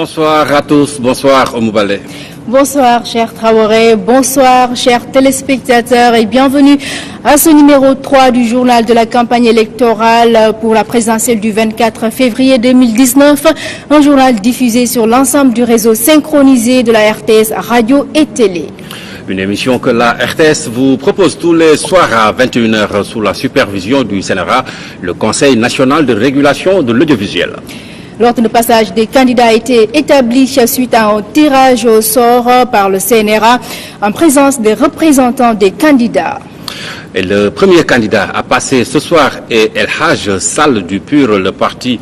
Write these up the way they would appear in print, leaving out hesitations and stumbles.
Bonsoir à tous, bonsoir Omoubalé. Bonsoir cher Traoré, bonsoir chers téléspectateurs et bienvenue à ce numéro 3 du journal de la campagne électorale pour la présidentielle du 24 février 2019. Un journal diffusé sur l'ensemble du réseau synchronisé de la RTS Radio et Télé. Une émission que la RTS vous propose tous les soirs à 21h sous la supervision du CNRA, le Conseil national de régulation de l'audiovisuel. L'ordre de passage des candidats a été établi suite à un tirage au sort par le CNRA en présence des représentants des candidats. Et le premier candidat à passer ce soir est El Hadj Sall du PUR, le parti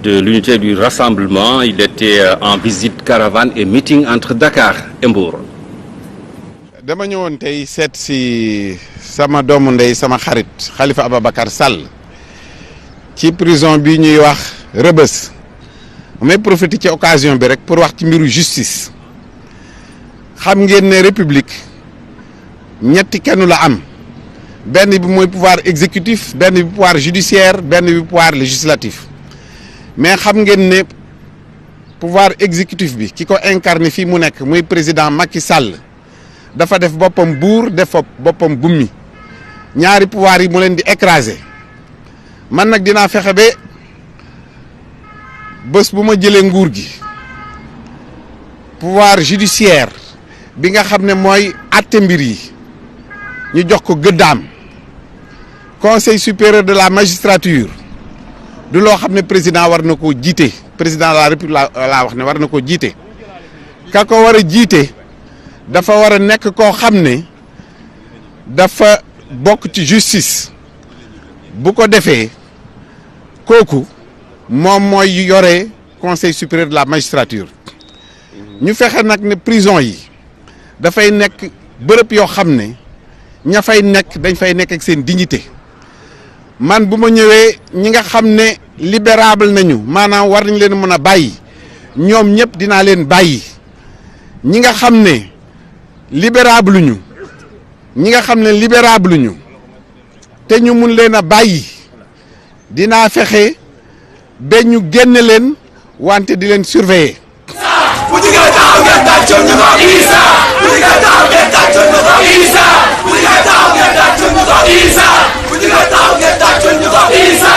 de l'unité du rassemblement. Il était en visite caravane et meeting entre Dakar et Mbour. dama ñëwoon tey seet si sama doomu ndey sama xarit Khalifa Ababacar Sall ci prison bi ñuy wax Rebeuss. may profiter ci occasion bi rek pour wax ci mbiru justice xam ngeen ne république ñetti kenn la am benn bi mooy pouvoir exécutif benn bi pouvoir judiciaire benn bi pouvoir législatif mais xam ngeen ne pouvoir exécutif bi ki ko incarné fii mu nekk muy président Macky Sall dafa def boppam buur def boppam bummi ñaari pouvoir yi mu leen di écraser man nag dinaa fexe ba bés bu ma jëlee nguur gi pouvoir judiciaire bi nga xam ne mooy àtte mbir yi ñu jox ko gëddaam conseil supérieur de la magistrature du loo xam ne président war na koo jiite président de la république laa wax ne war na koo jiite ka ko war a jiite dafa war a nekk koo xam ne dafa bokk ci justice bu ko defee kooku moom mooy yore conseil supérieur de la magistrature ñu fexe nag ne prison yi dafay nekk bërëb yoo xam ne ña fay nekk dañ fay nekk ak seen dignité man bu ma ñëwee ñi nga xam ne libérable nañu maanaam war nañ leen mën a bàyyi ñoom ñëpp dinaa leen bàyyi ñi nga xam ne libérable ñu ñi nga xam ne libérable ñu te ñu mun leen a bàyyi dinaa fexe ba ñu génne leen wante di leen surveiller. bu jigéen taxaw ngeen tàccoon ñu ko Issa bu jigéen taxaw ngeen tàccoon ñu ko Issa bu jigéen taxaw ngeen tàccoon ñu ko Issa bu jigéen taxaw ngeen tàccoon ñu ko Issa.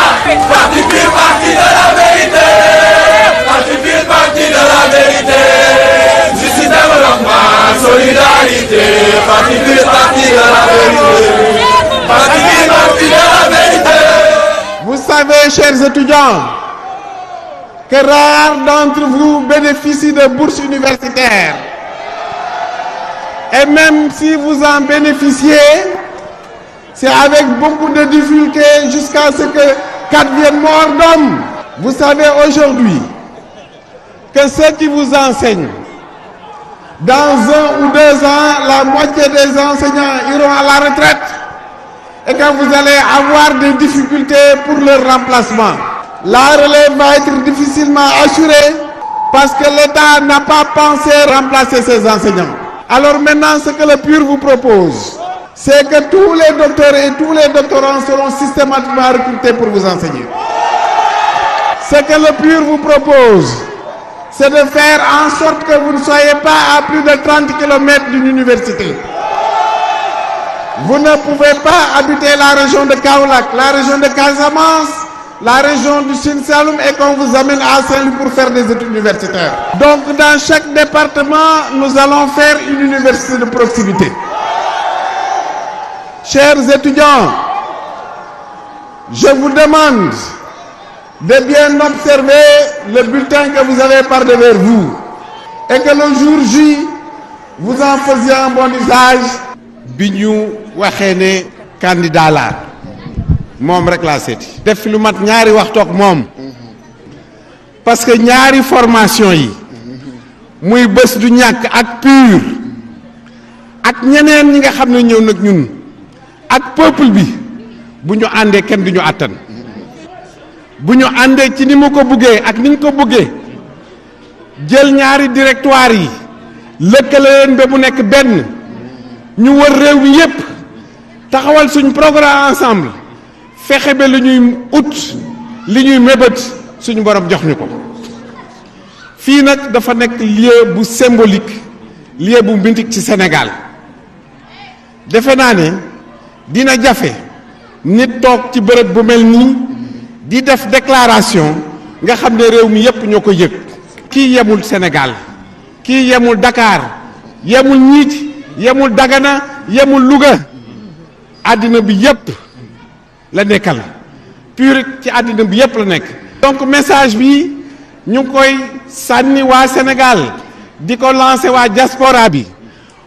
parti pur parti de la vérité parti pur parti de la vérité justice développement solidarité parti pur parti de la vérité parti pur parti de la vérité. Vous savez, chers étudiants, que rares d'entre vous bénéficient de bourses universitaires. Et même si vous en bénéficiez, c'est avec beaucoup de difficultés jusqu'à ce que 4 viennent morts d'hommes. Vous savez aujourd'hui que ceux qui vous enseignent, dans 1 ou 2 ans, la moitié des enseignants iront à la retraite et que vous allez avoir des difficultés pour leur remplacement. La relève va être difficilement assurée parce que l'État n'a pas pensé remplacer ses enseignants. Alors maintenant, ce que le PUR vous propose, c'est que tous les docteurs et tous les doctorants seront systématiquement recrutés pour vous enseigner. Ce que le PUR vous propose, c'est de faire en sorte que vous ne soyez pas à plus de 30 km d'une université. Vous ne pouvez pas habiter la région de Kaolack, la région de Casamance, la région du Sine Saloum et qu'on vous amène à Saint-Louis pour faire des études universitaires. Donc dans chaque département, nous allons faire une université de proximité. Chers étudiants, je vous demande de bien observer le bulletin que vous avez par devant vous et que le jour J, vous en faisiez un bon usage. bi ñu waxee ne candidat la moom rek laa seeti def fi lu mat ñaari waxtu ak moom parce que ñaari formation yi muy bés du ñàkk ak PUR ak ñeneen ñi nga xam ne ñëw nag ñun ak peuple bi bu ñu àndee kenn du ñu àttan bu ñu àndee ci ni mu ko buggee ak ni ñu ko buggee jël ñaari directoire yi lëkkale leen ba mu nekk benn ñu wër réew mi yépp taxawal suñ programme ensemble fexe ba lu ñuy ut li ñuy mébét suñu borom jox ñu ko fii nag dafa nekk lieu bu symbolique lieu bu mythique ci Sénégal defe naa ne dina jafe nit toog ci bërëb bu mel nii di def déclaration nga xam ne réew mi yépp ñoo ko yëg. kii yemul Sénégal kii yemul Dakar yemul Niit yemul Dagana yemul Louga àddina bi yépp la nekkal PUR ci àddina bi yépp la nekk. donc message bi ñu ngi koy sànni waa Sénégal di ko lancé waa diaspora bi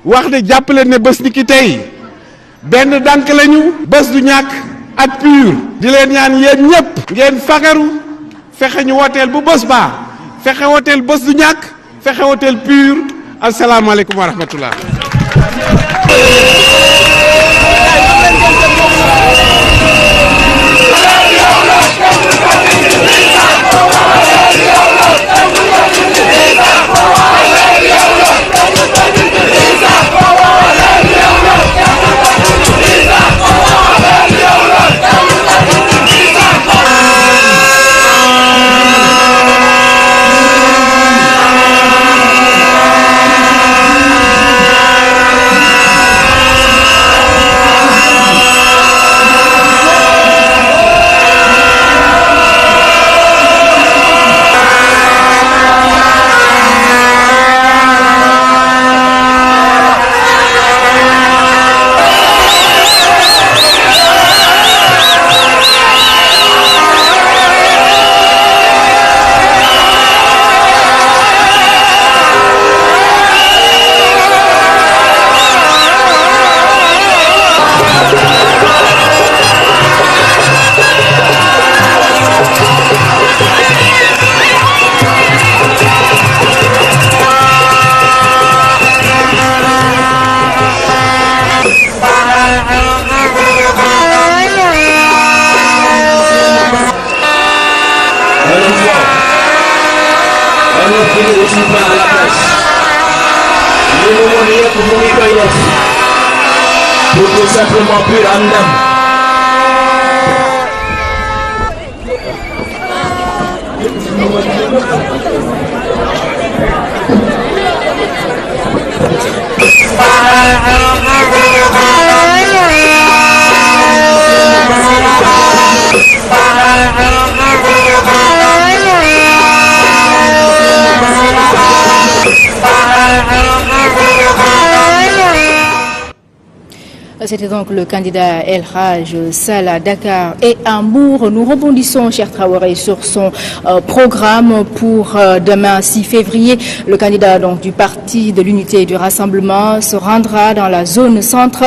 wax ne jàppale ne bés ni ki tey benn dànk lañu bés du ñàkk ak PUR di leen ñaan yéen ñépp ngeen fagaru fexe ñu wooteel bu bés baa fexe wooteel bés du ñàkk fexe wooteel PUR. asalaamaaleykum wa rahmatullah. Tout simplement PUR am ndam. C'était donc le candidat El Hadj Sall à Dakar et à Mbour. Nous rebondissons, cher Traoré, sur son programme pour demain 6 février. Le candidat donc du Parti de l'Unité et du Rassemblement se rendra dans la zone centre,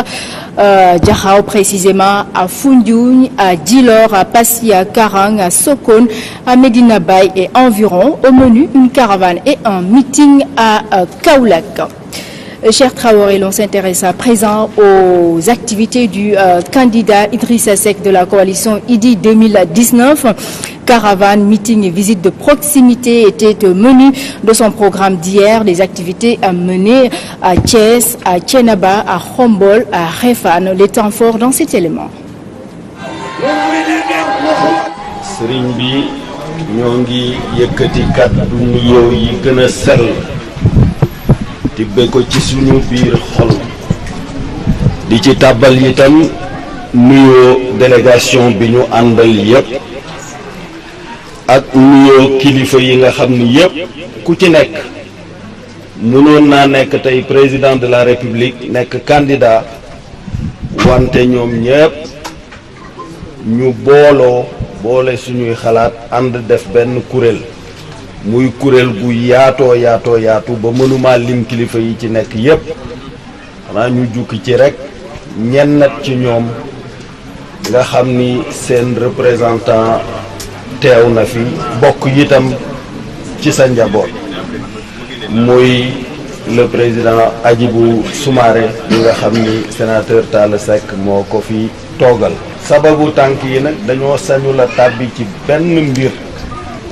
Diakhao précisément, à Foundiougne, à Djilor, à Passy, à Karang, à Sokone, à Medina Baye et environ. Au menu, une caravane et un meeting à Kaolack. Cher Traoré, l'on s'intéresse à présent aux activités du candidat Idrissa Seck de la coalition IDI 2019. Caravane, meeting et visite de proximité étaient au menu de son programme d'hier. Les activités menées à Thiès, à Thiénaba, à Khombol, à Réfane. Les temps forts dans cet élément. Sëriñ bi ñoo ngi yëkkati kàddu nuyoo yi gën a sell tibbe ko ci suñu biir xol di ci tàbbal itam nuyoo délégation bi ñu àndal yépp ak nuyoo kilifa yi nga xam ni yépp ku ci nekk mënoon naa nekk tey président de la république nekk candidat wante ñoom ñépp ñu boole suñuy xalaat ànd def benn kuréel muy kuréel gu yaatu ba mënuma lim kilifa yi ci nekk yépp xanaa ñu jukki ci rek ñennat ci ñoom nga xam ni seen représentant teew na fi bokk itam ci sa njaboot muy le président Hadjibou Soumaré bi nga xam ni sénateur Talla Seck moo ko fi toogal sababu tànk yi nag dañoo sañu la tàbbi ci benn mbir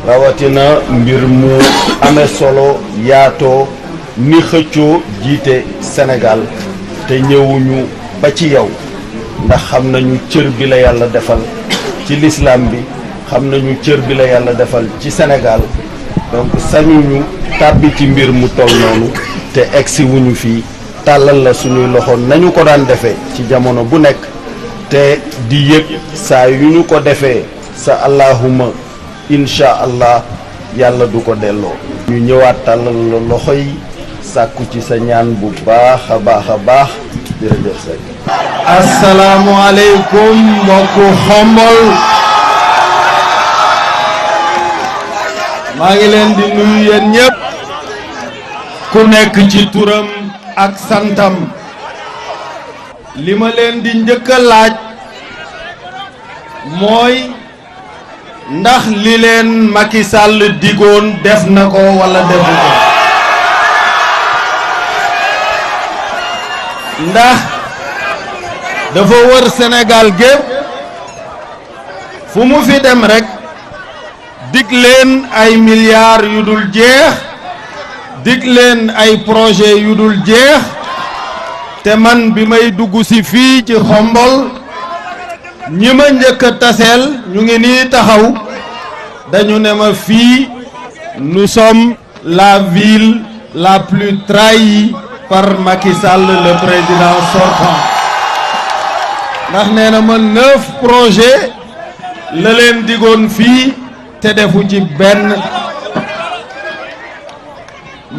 rawatina mbir mu amee solo yaatoo ni xëccoo jiite Sénégal te ñëwuñu ba ci yow ndax xam nañu cër bi la yàlla defal ci l'islam bi xam nañu cër bi la yàlla defal ci Sénégal donc sañuñu tàbbi ci mbir mu toll noonu te egsi wuñu fii tàllal la suñuy loxo nañu ko daan defee ci jamono bu nekk te di yëg saa yu ñu ko defee sa allahuma incha allah yàlla du ko delloo. ñu ñëwaat tàllal la loxo yi sàkku ci sa ñaan bu baax a baax a baax jërëjëf Seck. asalaamualeykum mbokku Xombol. maa ngi leen di nuyu yéen ñëpp ku nekk ci turam ak santam. li ma leen di njëkk a laaj mooy ndax li leen Macky Sall digoon def na ko walla defu ko. ndax dafa wër Sénégal gépp fu mu fi dem rekk dig leen ay milliards yu dul jeex dig leen ay projet yu dul jeex te man bi may dugg ci fii ci Xombol ñi ma njëkk a taseel ñu ngi nii taxaw dañu ne ma fii nous sommes la ville la plus trahie par Macky Sall le président sortant ndax nee na ma 9 projets la leen digoon fii te defu ci benn.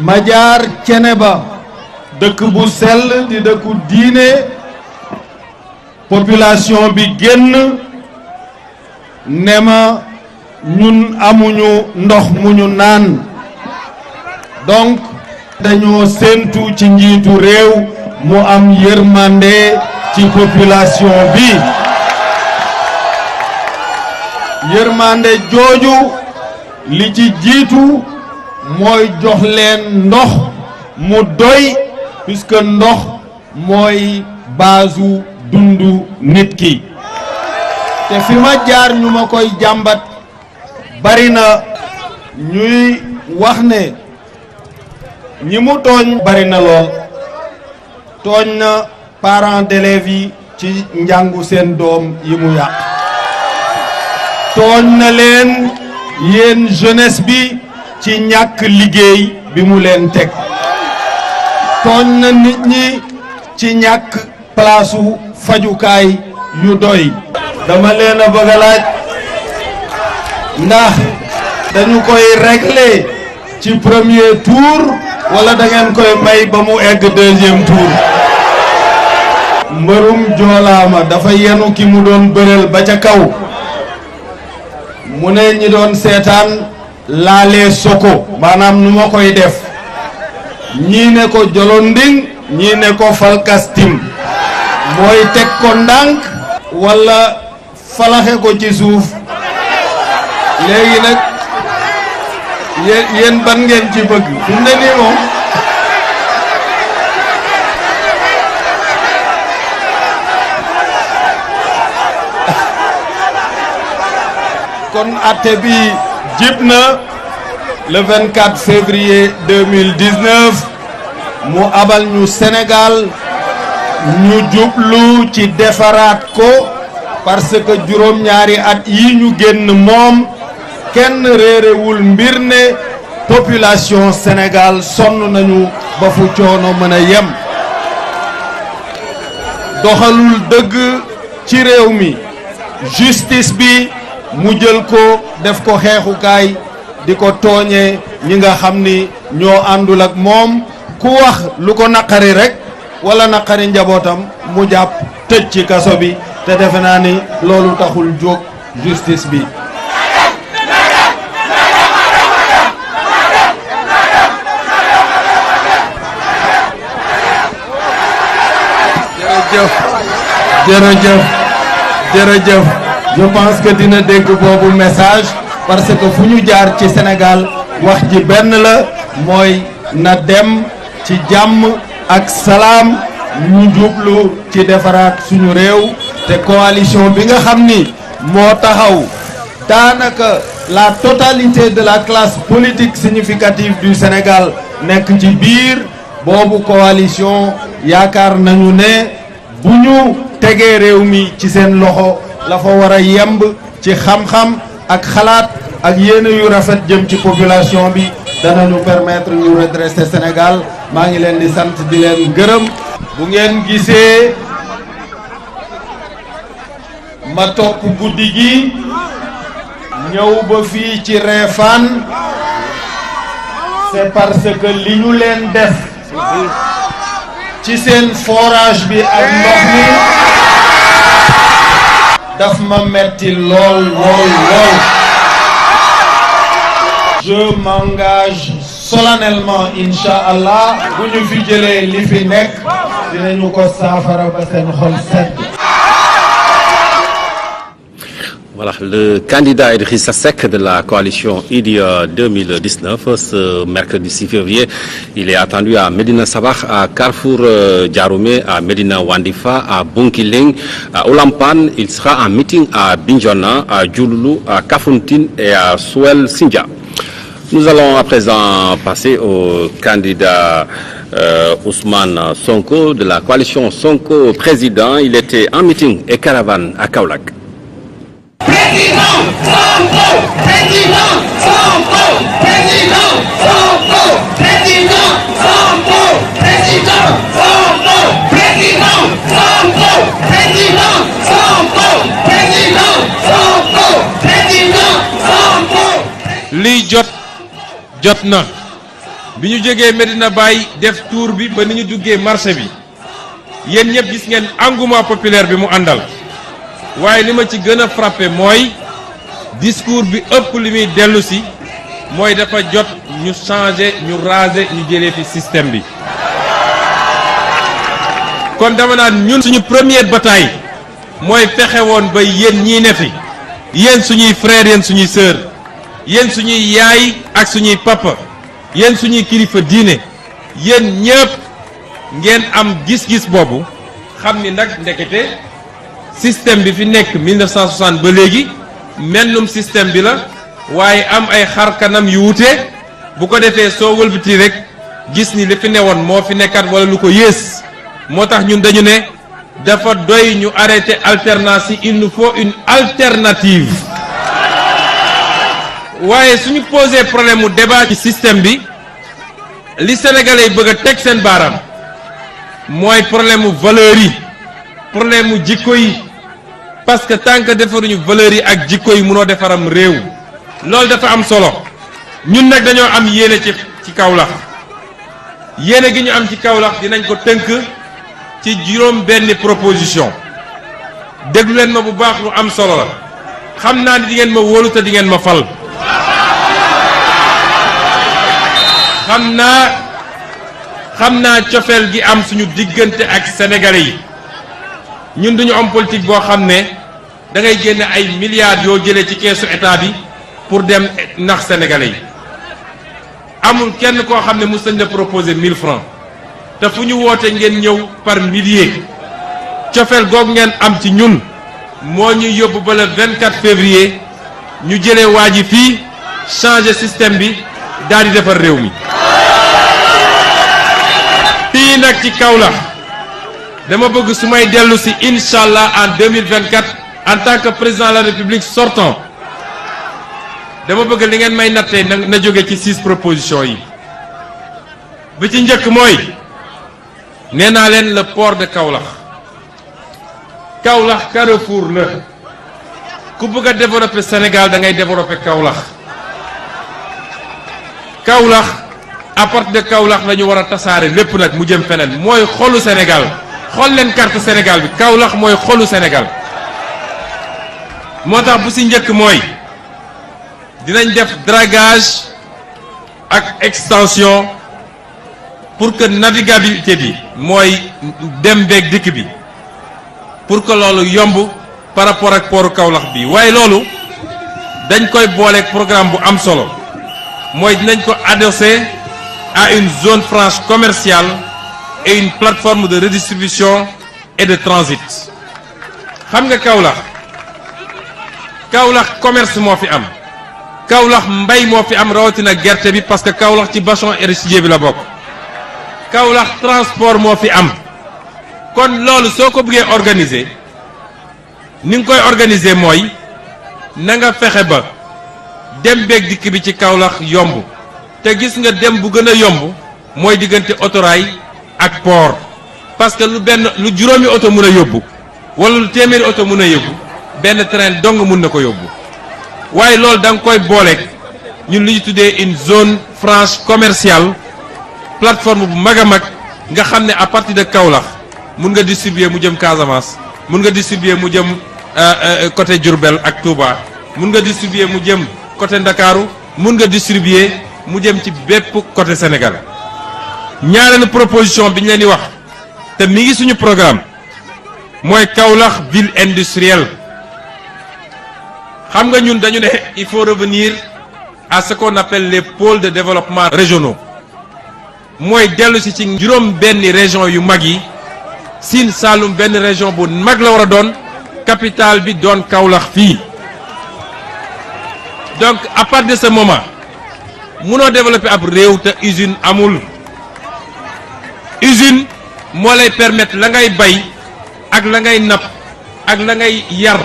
ma jaar Ceneba dëkk bu sell di dëkku diine population bi génn ne ma ñun amuñu ndox mu ñu naan donc dañoo séentu ci njiitu réew mu am yërmande ci population bi. yërmande jooju li ci jiitu mooy jox leen ndox mu doy puisque ndox mooy baasu dundu nit ki. te fi ma jaar ñu ma koy jàmbat bari na ñuy wax ne ñi mu tooñ bari na lool. tooñ na parents d'élèves yi ci njàngu seen doom yi mu yàq. tooñ na leen yéen jeunesse bi ci ñàkk liggéey bi mu leen teg. tooñ na nit ñi ci ñàkk palaasu fajukaay yu doy. dama leen a bëgg a laaj ndax dañu koy régler ci premier tour wala da ngeen koy may ba mu egg deuxième tour. mbërum joolaama dafa yenu ki mu doon bëreel ba ca kaw mu ne ñi doon seetaan laalee soko maanaam nu ma koy def ñii ne ko jolonding ñii ne ko falkastim mooy teg ko ndànk walla falaxe ko ci suuf. léegi nag yéen ban ngeen ci bëgg fu mu ne nii moom kon atte bi jib na le 24 février 2019 mu abal ñu Sénégal ñu jublu ci defaraat ko parce que juróom-ñaari at yi ñu génn moom kenn réerewul mbir ne population Sénégal sonn nañu ba fu coono mën a yem. doxalul dëgg ci réew mi justice bi mu jël ko def ko xeexukaay di ko tooñee ñi nga xam ni ñoo àndul ak moom ku wax lu ko naqari rek wala naqari njabootam mu jàpp tëj ci kaso bi te defe naa ni loolu taxul jóg justice bi. jërëjëf je pense que dina dégg boobu message parce que fu ñu jaar ci Sénégal wax ji benn la mooy na dem ci jàmm ak salaam ñu jublu ci defaraat suñu réew te coalition bi nga xam ni moo taxaw daanaka la totalité de la classe politique significative du Sénégal nekk ci biir boobu coalition yaakaar nañu ne bu ñu tegee réew mi ci seen loxo la fa war a yemb ci xam-xam ak xalaat ak yéene yu rafet jëm ci population bi danañu permettre ñu redresser Sénégal maa ngi leen di sant di leen gërëm. bu ngeen gisee ma topp guddi gi ñëw ba fii ci Réfane c'est parce que li ñu leen def ci seen forage bi ak ndox mi daf ma metti lool lool lool. Je m'engage solennellement inch'Allah bu ñu fi jëlee li fi nekk dinañu ko saafara ba seen xol sedd. Voilà, le candidat Idrissa Seck de la coalition Idy 2019, ce mercredi 6 février, il est attendu à Médina Sabakh, à Carrefour Diaroumé, à Médina Wandifa, à Bounkiling, à Oulampane. Il sera en meeting à Bignona, à Diouloulou, à Kafountine et à Souel Sindia. Nous allons à présent passer au candidat Ousmane Sonko de la coalition Sonko président. Il était en meeting et caravane à Kaolack. Président Sonko, président Sonko, président Sonko, président Sonko, président Sonko, président Sonko, président Sonko, président Sonko, président Sonko. lii jot na bi ñu jógee Medina Baye def tour bi ba ni ñu duggee marché bi yéen ñëpp gis ngeen engouement populaire bi mu àndal waaye li ma ci gën a frappé mooy discours bi ëpp li muy dellu si mooy dafa jot ñu changer ñu raser ñu jëlee fi système bi. kon dama naan ñun suñu première bataille mooy fexe woon ba yéen ñii ne fi yéen suñuy frères yéen suñuy sœurs yéen suñuy yaay ak suñuy papa yéen suñuy kilifa diine yéen ñëpp ngeen am gis-gis boobu xam ni nag ndekete système bi fi nekk 1960 ba léegi mennum système bi la waaye am ay xar kanam yu wute bu ko defee soo wëlbati rek gis ni li fi newoon moo fi nekkat wala lu ko yées moo tax ñun dañu ne dafa doy ñu arrêter alternance yi il nous faut une alternative waaye suñu posé problème mu débat ci système bi li sénégalais yi bëgg a teg seen baaraam mooy problème mu valeur yi problème mu jikko yi parce que tant que defaruñu valeurs yi ak jikko yi mënoo defaram réew loolu dafa am solo ñun nag dañoo am yéene ci Kaolack yéene gi ñu am ci Kaolack dinañ ko tënk ci juróom benn proposition déglu leen ma bu baax lu am solo la xam naa ni di ngeen ma wóolu te di ngeen ma fal xam naa cofeel gi am suñu diggante ak sénégalais yi ñun duñu am politique boo xam ne da ngay génne ay milliards yoo jëlee ci keesu état bi pour dem nax sénégalais yi amul kenn koo xam ne mos nañ la proposer 1000 francs te fu ñu woote ngeen ñëw par milliers cofeel googu ngeen am ci ñun moo ñuy yóbbu ba le 24 février ñu jëlee waa ji fii changer système bi daal di defar réew mi. fii nag ci Kaolack dama bëgg su may dellu si incha allah en 2024 en tant que président de la république sortant dama bëgg li ngeen may nattee na jóge ci 6 propositions yi bi ci njëkk mooy nee naa leen le port de Kaolack Kaolack Carrefour la ku bëgg a développer Sénégal da ngay développer Kaolack Kaolack à partir de Kaolack la ñu war a tasaare lépp nag mu jëm feneen mooy xolu Sénégal xool leen carte Sénégal bi Kaolack mooy xolu Sénégal moo tax bu si njëkk mooy dinañ def dragage ak extension pour que navigabilité bi mooy dem beeg dikk bi pour que loolu yomb par rapport ak port Kaolack bi waaye loolu dañ koy booleeg programme bu am solo mooy dinañ ko adossé à une zone franche commerciale et une plateforme de redistribution et de transit xam nga Kaolack commerce moo fi am Kaolack mbay moo fi am rawatina gerte bi parce que Kaolack ci bassin arachidier bi la bokk Kaolack transport moo fi am kon loolu soo ko bëggee organiser ni nga koy organiser mooy na nga fexe ba dem beeg dikk bi ci Kaolack yomb te gis nga dem bu gën a yomb mooy diggante autorail ak port parce que lu juróomi oto mën a yóbbu wala lu téeméeri oto mën a yóbbu benn train dong mën na ko yóbbu waaye loolu da nga koy booleeg ñun li ñu tuddee une zone franche commerciale plateforme bu mag a mag nga xam ne à partir de Kaolack mun nga distribuer mu jëm Casamance mun nga distribuer mu jëm côté Diourbel ak Touba mun nga distribuer mu jëm côté Ndakaaru mun nga distribuer mu jëm ci bépp côté Sénégal ñaareelu proposition bi ñu leen di wax te mi ngi suñu programme mooy Kaolack ville industrielle xam nga ñun dañu ne il faut revenir à ce qu'on appelle les pôles de développement régionaux mooy dellu si ci juróom benni région yu mag yi Sine Saloum benn région bu mag la war a doon capitale bi doon Kaolack fii donc à partir de ce moment munoo développer ab réew te usine amul usine moo lay permettre la ngay bay ak la ngay napp ak la ngay yar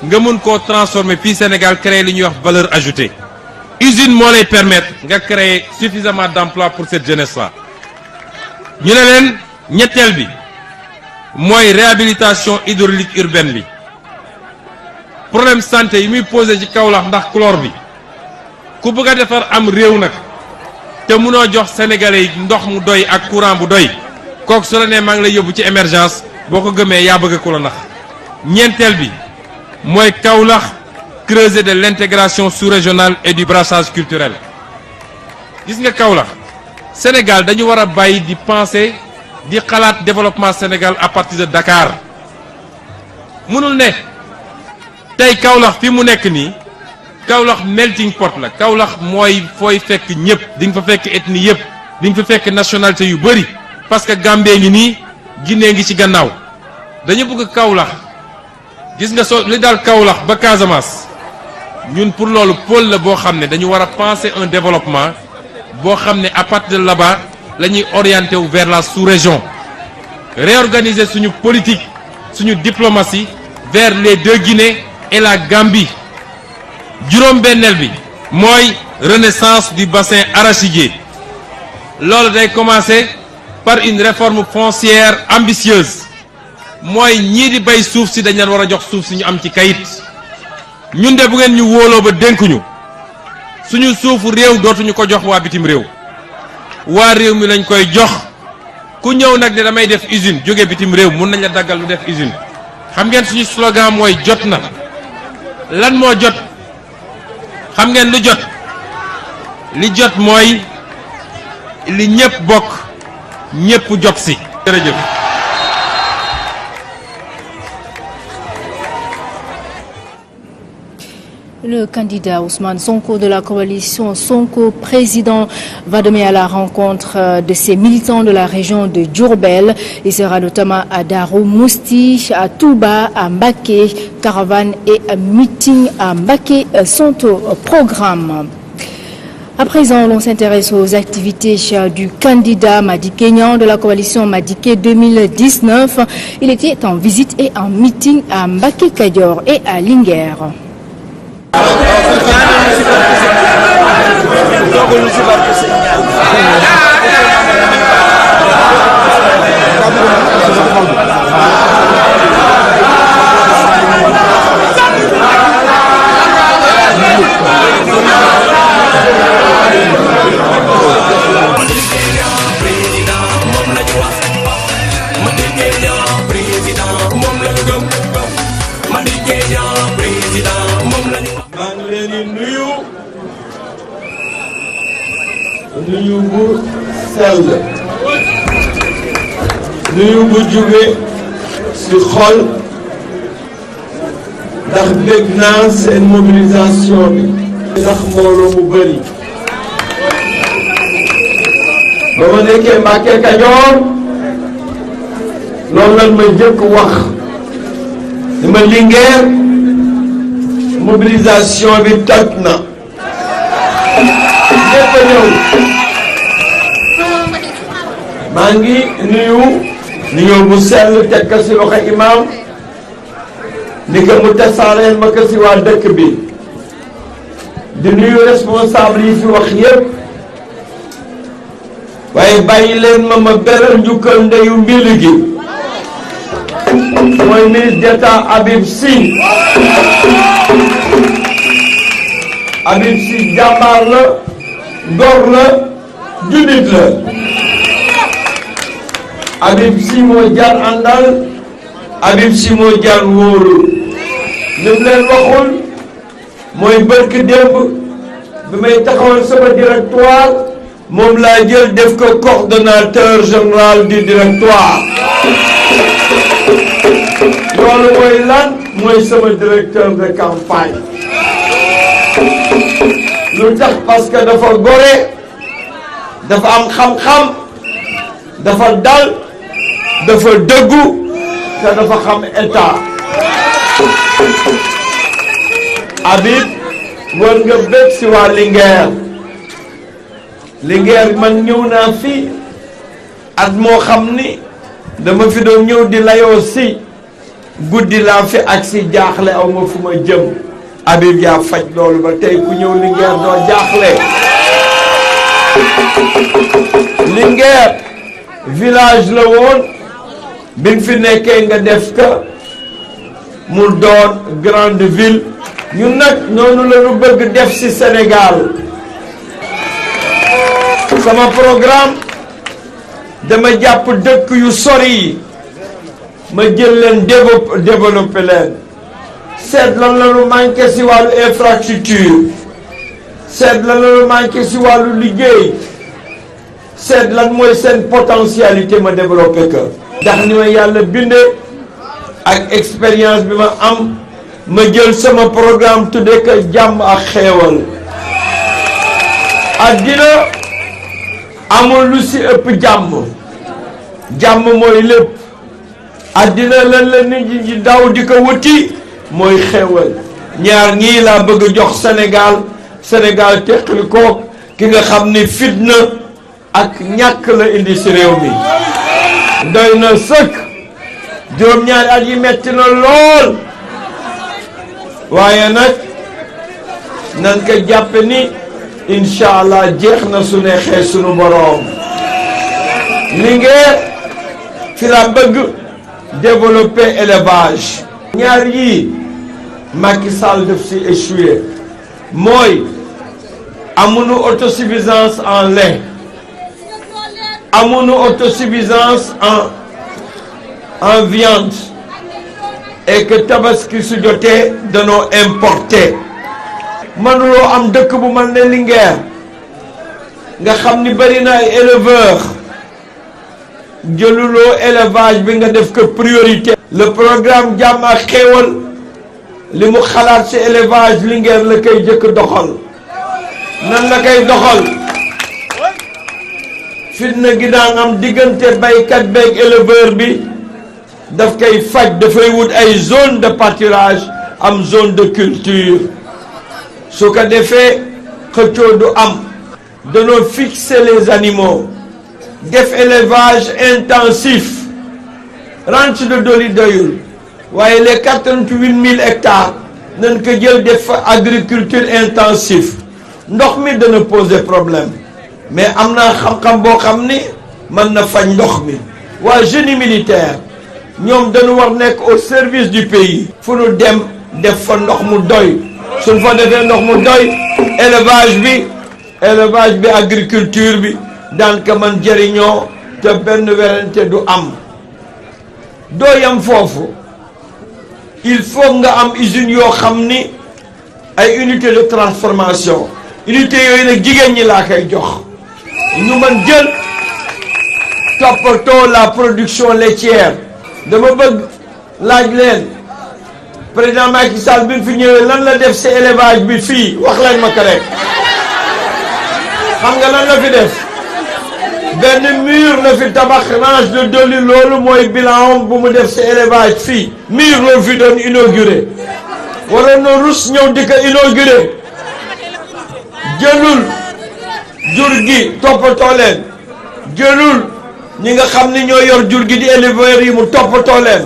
nga mun koo transformer fii Sénégal créer li ñuy wax valeur ajoutée usine moo lay permettre nga créer suffisamment d'emplois pour cette jeunesse là ñu ne leen ñetteel bi mooy réhabilitation hydraulique urbaine bi problème santé yi muy posé ci Kaolack ndax chlore bi ku bëgg a defar am réew nag te munoo jox sénégalais yi ndox mu doy ak courant bu doy kooku su la nee maa ngi lay yóbbu ci émergence boo ko gëmee yaa bëgg ku la nax ñeenteel bi mooy Kaolack creuset de l'intégration sous-régionale et du brassage culturel gis nga Kaolack Sénégal dañu war a bàyyi di penser di xalaat développement Sénégal à partir de Dakar mënul ne tey Kaolack fi mu nekk nii Kaolack melting pot la Kaolack mooy fooy fekk ñëpp di nga fa fekk ethnie yëpp di nga fa fekk nationalité yu bëri parce que Gambie ngi nii Guinée ngi ci gannaaw dañu bëgg Kaolack gis nga soo li daal Kaolack ba Casamance ñun pour loolu pôle la boo xam ne dañu war a penser un développement boo xam ne à partir de là-bas la ñuy orienté wu vers la sous-région réorganiser suñu politique suñu diplomatie vers les deux Guinées et la Gambie juróom-benneel bi mooy renaissance du bassin arachidier loolu day commencer par une réforme foncière ambitieuse mooy ñii di bay suuf si dañ leen war a jox suuf si ñu am ci kayit ñun de bu ngeen ñu wóoloo ba dénkuñu suñu suufu réew dootuñu ko jox waa bitim réew waa réew mi lañ koy jox ku ñëw nag ne damay def usine jóge bitim réew mun nañ la daggal lu def usine xam ngeen suñu slogan mooy jot na lan moo jot xam ngeen lu jot li jot mooy li ñëpp bokk ñëpp jot si jërëjëf. Le candidat Ousmane Sonko de la coalition Sonko président va demain à la rencontre de ses militants de la région de Diourbel. Il sera notamment à Darou Mousti, à Touba, à Mbacké. Caravane et meeting à Mbacké sont au programme. À présent, l'on s'intéresse aux activités du candidat Madické Niang de la coalition Madické 2019. Il était en visite et en meeting à Mbacké Kadior et à Linguère. nuyu bu sell nuyu bu jóge ci xol ndax dégg naa seen mobilisation bi ndax mbooloo mu bëri ba ma nekkee Mbacké Kadior loolu lan ma jëkk wax ni ma Linguère mobilisation bi toj na ñëpp a ñëw maa ngi nuyu bu sell teg ko ci loxo imam ni ko mu tasaareel ma ko ci waa dëkk bi di nuyu responsable yi fi wax yépp waaye bàyyi leen ma beral njukkal ndeyu mbili gi mooy ministre d'État Habib Sy. Habib Sy jàmbaar la, góor la, jullit la. Habib Sy moo jar àndal, Habib Sy moo jar wóoru. li mu leen waxul mooy barki démb bi may taxawal sama directoire moom laa jël def ko coordonnateur général du directoire. loolu mooy lan mooy sama directeur de campagne. lu tax parce que dafa gore, dafa am xam-xam, dafa dal, dafa dëggu te dafa xam état. Habib war nga bëgg si waa Linguère. Linguère man ñëw naa fi at moo xam ni dama fi doon ñëw di layoo si guddi laa fi ak si jaaxle aw ma fu ma jëm. Habib yaa faj loolu ba tey ku ñëw Linguère doo jaaxle. Linguère village la woon bi nga fi nekkee nga def ka mu doon grande ville. ñun nag noonu la ñu bëgg def ci Sénégal. sama programme dama jàpp dëkk yu sori yi ma jël leen développer leen. seet lan la ñu manqué ci wàllu infrastructure, seet lan la ñu manqué ci wàllu liggéey, seet lan mooy seen potentialité ma développé ko. ndax ni ma yàlla bindee ak expérience bi ma am ma jël sama programme tuddee ko jàmm ak xeewal. àddina amul lu ci ëpp jàmm. jàmm mooy lépp. àddina lan la nit ñi daw di ko wuti mooy xeewal. ñaar ñii laa bëgg jox Sénégal. Sénégal teqali ko ki nga xam ni fitna ak ñàkk la indi ci réew mi. doy na sëkk. juróom-ñaari at yi metti na lool. waaye nag nan ko jàppe ni incha allah jeex na su neexee sunu boroom. Linguère fi la bëgg développer élevage. ñaar yii Macky Sall def ci échoué mooy amuñu autosuffisance en lait, amuñu autosuffisance en viande, et que tabaski su jotee danoo importer. mënuloo am dëkk bu mel ne Linguère nga xam ni bari na ay éleveurs jëluloo élevage bi nga def ko priorité. le programme jàmm ak xéewal li mu xalaat ci élevage Linguère la koy jëkk doxal. nan la koy doxal fitna gi daan am diggante baykat beeg éleveur bi daf koy faj. dafay wut ay zone de pâturage am zone de culture. su ko defee xëccoo du am. danoo fixer les animaux def élevage intensif. ranch de Doli doyul waaye les 88 000 hectares nañ ko jël def fa agriculture intensif. ndox mi dana poser problème mais am naa xam-xam boo xam ni mën na faj ndox mi. waa génie militaire ñoom dañu war nekk au service du pays. fu nu dem def fa ndox mu doy. suñ fa defee ndox mu doy élevage bi agriculture bi daan ko man jëriñoo te benn werante du am. doo yam foofu il faut nga am usine yoo xam ni ay unité de transformation. unité yooyu nag jigéen ñi laa koy jox ñu mën jël toppatoo la production laitière. dama bëgg laaj leen président Macky Sall bi fi ñëwee lan la def ci élevage bi fii wax leen ma ko rek. xam nga lan la fi def benn mur la fi tabax ranch de Doli. loolu mooy bilan bu mu def ci élevage fii. mur loolu fi doon inauguré waroon na rus ñëw di ko inauguré. jëlul jur gi toppatoo leen. jëlul ñi nga xam ni ñoo yor jur gi di éleveurs yi mu toppatoo leen.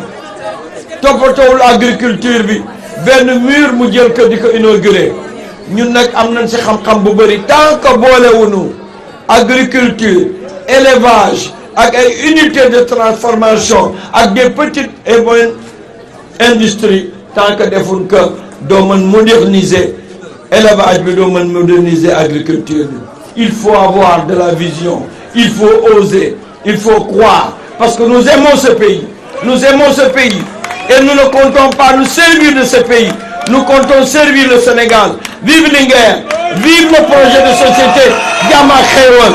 toppatoowul agriculture bi. benn mur mu jël ko di ko inauguré. ñun nag am nañ ci xam-xam bu bëri tant que boolewuñu agriculture élevage ak ay unités de transformation ak des petites et moyennes industries tant que defuñ que doo mën moderniser élevage bi doo mën moderniser agriculture bi. Il faut avoir de la vision, il faut oser, il faut croire parce que nous aimons ce pays et nous ne comptons pas nous servir de ce pays, nous comptons servir le Sénégal. Vive Linguère, vive le projet de société Jàmm ak Xéewal.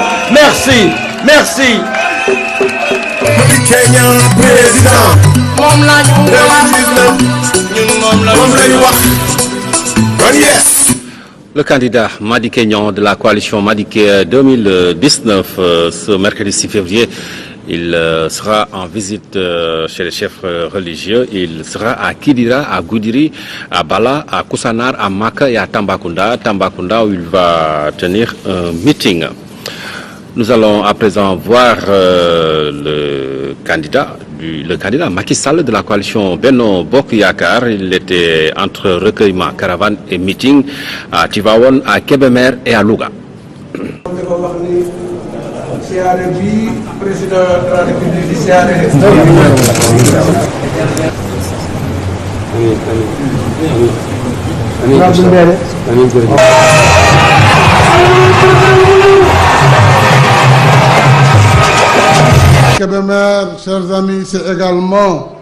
Merci. Kenya président moom la ñu wax kon yes. Le candidat Madické Niang de la coalition Madické 2019 ce mercredi 6 février, il sera en visite chez les chefs religieux. Il sera à Kidira, à Goudiri, à Bala, à Koussanar, à Maka et à Tambacounda où il va tenir un meeting. Nous allons à présent voir le candidat Macky Sall de la coalition Benno Bokk Yakaar. Il était entre recueillement, caravane et meeting à Tivaouane, à Kébémer et à Louga. siyaare bi président de la République di siyaare Kébémer, chers amis, c'est également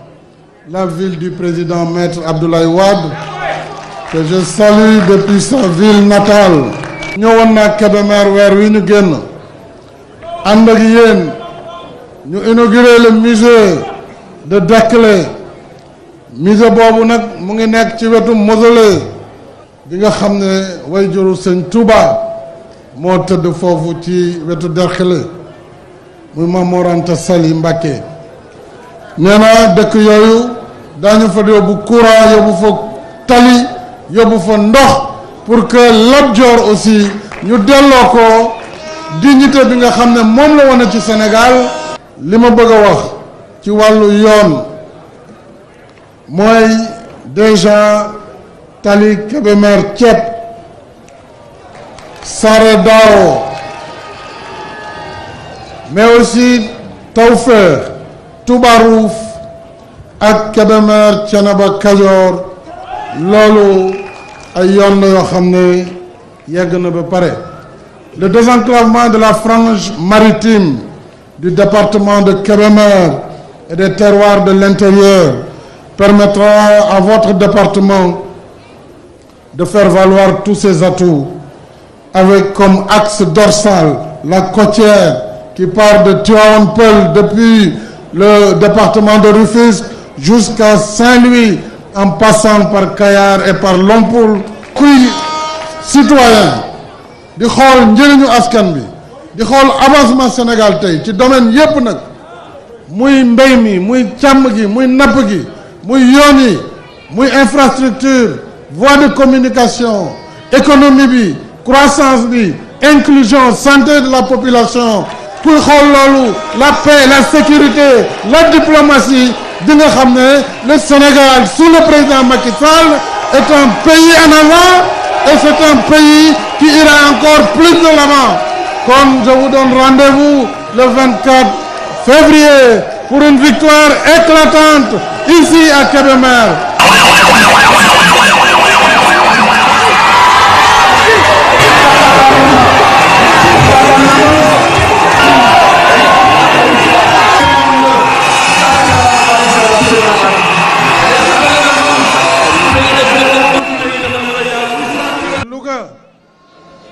la ville du président Maître Abdoulaye Wade que je salue depuis sa ville natale. ñëwoon naa Kébémer weer wi ñu génn ànd ak yéen ñu inauguré le musée de Derklé. musée boobu nag mu ngi nekk ci wetu mausolée bi nga xam ne wayjuru Sëñ Touba moo tëdd foofu ci wetu Derklé muy Maam Mor Anta Sali Mbacké. nee na dëkk yooyu daañu fa yóbbu courant yóbbu fa tali yóbbu fa ndox pour que Lat Dior aussi ñu delloo ko dignité bi nga xam ne moom la wane ci Sénégal. li ma bëgg a wax ci wàllu yoon mooy déjà tali Kébémer Thiep Sare Dao mais aussi Tawfekh Touba Rouf ak Kébémer Thiénaba Kajoor loolu ay yoon la yoo xam ne yegg na ba pare. Le désenclavement de la frange maritime du département de Kébémer et des terroirs de l'intérieur permettra à votre département de faire valoir tous ses atouts avec comme axe dorsal la côtière qui part de Tivaouane Peulh depuis le département de Rufisque jusqu'à Saint-Louis en passant par Kayar et par Lompoul. kuy citoyen di xool njëriñu askan bi di xool avancement Sénégal tey ci domaine yépp nag muy mbéy mi muy càmm gi muy napp gi muy yoon yi muy infrastructure voie de communication économie bi croissance bi inclusion santé de la population kuy xool loolu la paix la sécurité la diplomatie di nga xam ne le Sénégal sous le président Macky Sall est un pays en avant et c'est un pays qui ira encore plus de l'avant. Comme je vous donne rendez-vous le 24 février pour une victoire éclatante ici à Kébémer.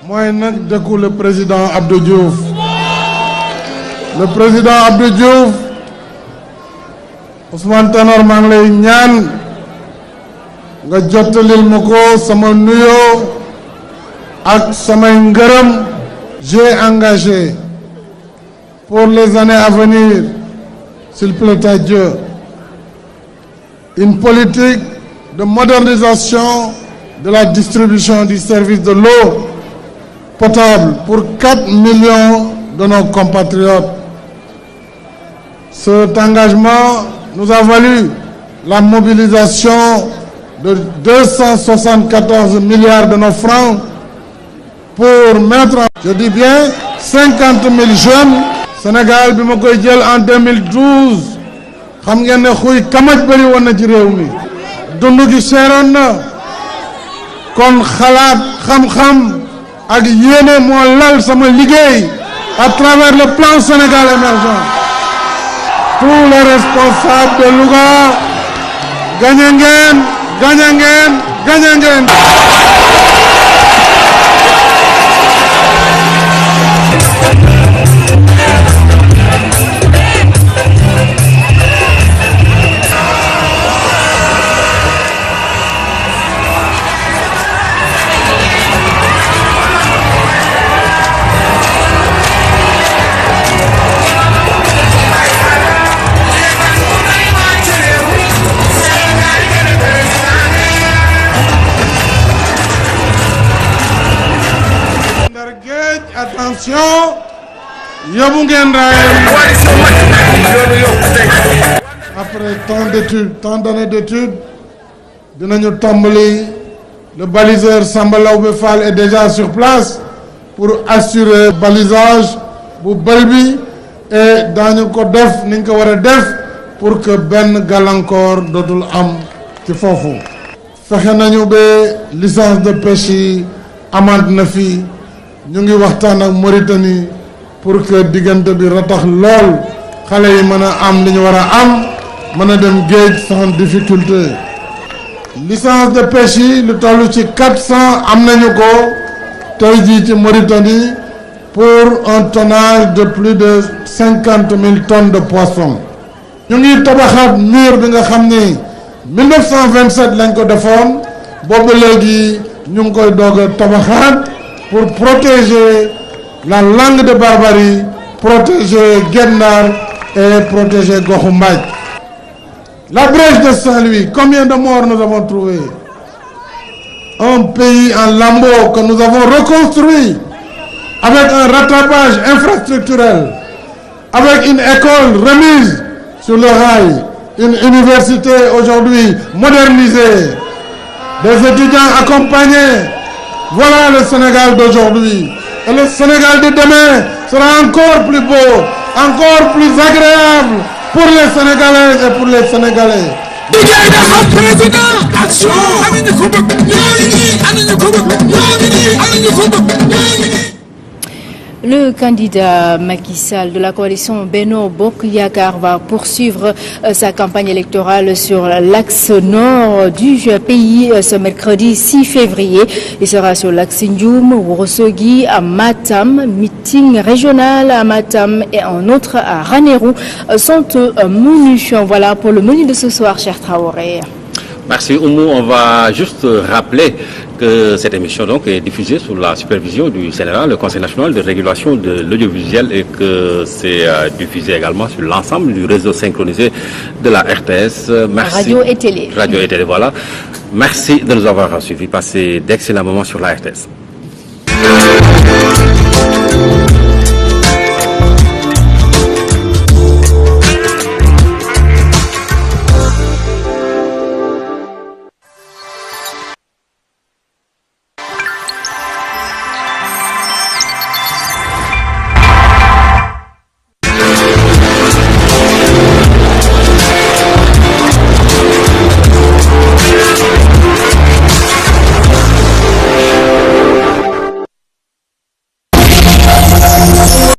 mooy nag dëkku le président Abdou Diouf. Le président Abdou Diouf Ousmane Tanor maa ngi lay ñaan nga jottalil ma ko sama nuyoo ak samay ngërëm. J'ai engagé pour les années à venir, s'il plaît à Dieu, une politique de modernisation de la distribution du service de l'eau potable pour 4 millions de nos compatriotes. Cet engagement nous a valu la mobilisation de 274 milliards de nos francs pour mettre en, je dis bien 50 000 jeunes, Sénégal bi ma koy jël en 2012 xam ngeen ne xuy kamaj bëri woon na ci réew mi dund gi seeroon na kon xalaat xam-xam ak yéene moo lal sama liggéey à travers le plan Sénégal émergent. Tous les responsables de Louga gagné ngeen gagné ngeen gagné ngeen. Attention, yóbbu ngeen après tant d'années d'études dinañu tàmbali. Le baliseur Samba Laobé Fall est déjà sur place pour assurer balisage bu bël bi et daañu ko def niñ ko war a def pour que benn gàllankoor dootul am ci foofu. fexe nañu ba licence de pêche yi amaat na fi. ñu ngi waxtaan ak Mauritanie pour que diggante bi ratax lool xale yi mën a am li ñu war a am mën a dem géej sans difficulté. licence de pêche yi lu toll ci 400 am nañu ko tey jii ci Mauritanie pour un tonnage de plus de 50 000 tonnes de poissons. ñu ngi tabaxaat mur bi nga xam ni 1927 lañ ko defoon boobu léegi ñu ngi koy doog a tabaxaat. Pour protéger la langue de Barbarie, protéger Guet-Ndar et protéger Goxu Mbaaj. La brèche de Saint-Louis, combien de morts nous avons trouvé? Un pays en lambeaux que nous avons reconstruit avec un rattrapage infrastructurel, avec une école remise sur le rail, une université aujourd'hui modernisée, des étudiants accompagnés. Voilà le Sénégal d'aujourd'hui. Et le Sénégal de demain sera encore plus beau, encore plus agréable pour les Sénégalaises et pour les Sénégalais. Le candidat Macky Sall de la coalition Benno Bokk Yakaar va poursuivre sa campagne électorale sur l'axe nord du pays ce mercredi 6 février. Il sera sur l'axe Ndioum, Ourossogui, à Matam, meeting régional à Matam et un autre à Ranérou sont menus. Voilà pour le menu de ce soir, cher Traoré. Merci Oumou. On va juste rappeler que cette émission donc est diffusée sous la supervision du CNRA, le Conseil national de régulation de l'audiovisuel, et que c'est diffusé également sur l'ensemble du réseau synchronisé de la RTS. Merci. Radio et télé. Radio et télé, voilà. Merci de nous avoir suivis. Passez d'excellents moments sur la RTS.